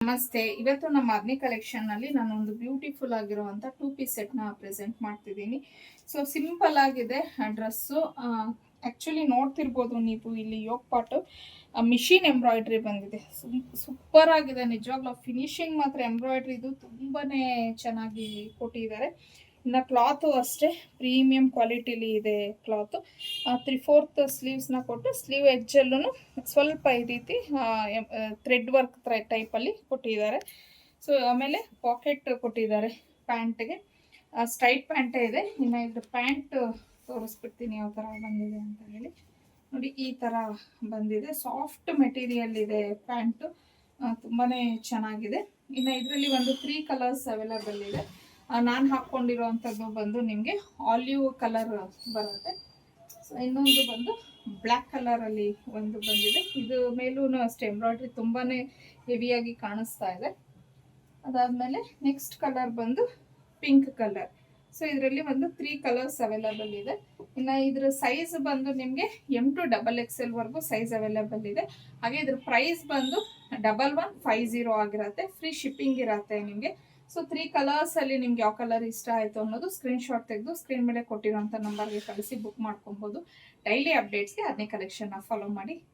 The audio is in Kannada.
ನಮಸ್ತೆ. ಇವತ್ತು ನಮ್ಮ ಅಗ್ನಿ ಕಲೆಕ್ಷನ್ ನಲ್ಲಿ ನಾನೊಂದು ಬ್ಯೂಟಿಫುಲ್ ಆಗಿರುವಂತ 2 ಪೀಸ್ ಸೆಟ್ ನ ಪ್ರೆಸೆಂಟ್ ಮಾಡ್ತಿದ್ದೀನಿ. ಸೊ ಸಿಂಪಲ್ ಆಗಿದೆ ಡ್ರೆಸ್ಸು. ಆಕ್ಚುಲಿ ನೋಡ್ತಿರ್ಬೋದು ನೀವು ಇಲ್ಲಿ ಯೋಗ್ ಪಾಟ್ ಮಿಷಿನ್ ಎಂಬ್ರಾಯ್ಡ್ರಿ ಬಂದಿದೆ. ಸೂಪರ್ ಆಗಿದೆ ನಿಜವಾಗ್ಲೂ. ಫಿನಿಶಿಂಗ್ ಮಾತ್ರ ಎಂಬ್ರಾಯ್ಡ್ರಿದು ತುಂಬಾನೇ ಚೆನ್ನಾಗಿ ಕೊಟ್ಟಿದ್ದಾರೆ. ಇನ್ನು ಕ್ಲಾತು ಅಷ್ಟೇ ಪ್ರೀಮಿಯಂ ಕ್ವಾಲಿಟಿಲಿ ಇದೆ ಕ್ಲಾತ್. 3/4 ಸ್ಲೀವ್ಸ್ನ ಕೊಟ್ಟು ಸ್ಲೀವ್ ಎಡ್ಜಲ್ಲೂ ಸ್ವಲ್ಪ ಈ ರೀತಿ ಥ್ರೆಡ್ ವರ್ಕ್ ಟೈಪಲ್ಲಿ ಕೊಟ್ಟಿದ್ದಾರೆ. ಸೊ ಆಮೇಲೆ ಪಾಕೆಟ್ ಕೊಟ್ಟಿದ್ದಾರೆ ಪ್ಯಾಂಟ್ಗೆ. ಸ್ಟ್ರೈಟ್ ಪ್ಯಾಂಟೇ ಇದೆ. ಇನ್ನು ಇದು ಪ್ಯಾಂಟ್ ತೋರಿಸ್ಬಿಡ್ತೀನಿ ಯಾವ ಥರ ಬಂದಿದೆ ಅಂತ ಹೇಳಿ. ನೋಡಿ ಈ ಥರ ಬಂದಿದೆ. ಸಾಫ್ಟ್ ಮೆಟೀರಿಯಲ್ ಇದೆ ಪ್ಯಾಂಟು. ತುಂಬಾ ಚೆನ್ನಾಗಿದೆ. ಇನ್ನು ಇದರಲ್ಲಿ ಒಂದು 3 ಕಲರ್ಸ್ ಅವೈಲಬಲ್ ಇದೆ. ನಾನು ಹಾಕ್ಕೊಂಡಿರೋವಂಥದ್ದು ಬಂದು ನಿಮಗೆ ಆಲಿವ್ ಕಲರ್ ಬರುತ್ತೆ. ಸೊ ಇನ್ನೊಂದು ಬಂದು ಬ್ಲ್ಯಾಕ್ ಕಲರಲ್ಲಿ ಒಂದು ಬಂದಿದೆ. ಇದು ಮೇಲೂ ಅಷ್ಟೇ ಎಂಬ್ರಾಯ್ಡ್ರಿ ತುಂಬಾ ಹೆವಿಯಾಗಿ ಕಾಣಿಸ್ತಾ ಇದೆ. ಅದಾದಮೇಲೆ ನೆಕ್ಸ್ಟ್ ಕಲರ್ ಬಂದು ಪಿಂಕ್ ಕಲರ್. ಸೊ ಇದರಲ್ಲಿ ಒಂದು 3 ಕಲರ್ಸ್ ಅವೈಲಬಲ್ ಇದೆ. ಇನ್ನು ಇದ್ರ ಸೈಜ್ ಬಂದು ನಿಮಗೆ M2XXL ವರೆಗೂ ಸೈಜ್ ಅವೈಲಬಲ್ ಇದೆ. ಹಾಗೆ ಇದ್ರ ಪ್ರೈಸ್ ಬಂದು 1150 ಆಗಿರುತ್ತೆ. ಫ್ರೀ ಶಿಪ್ಪಿಂಗ್ ಇರುತ್ತೆ ನಿಮಗೆ. ಸೊ 3 ಕಲರ್ಸ್ ಅಲ್ಲಿ ನಿಮ್ಗೆ ಯಾವ ಕಲರ್ ಇಷ್ಟ ಆಯಿತು ಅನ್ನೋದು ಸ್ಕ್ರೀನ್ ಶಾಟ್ ತೆಗೆದು ಸ್ಕ್ರೀನ್ ಮೇಲೆ ಕೊಟ್ಟಿರೋಂಥ ನಂಬರ್ಗೆ ಕಳಿಸಿ ಬುಕ್ ಮಾಡ್ಕೊಬೋದು. ಡೈಲಿ ಅಪ್ಡೇಟ್ಸ್ಗೆ ಅದೇ ಕಲೆಕ್ಷನ್ನ ಫಾಲೋ ಮಾಡಿ.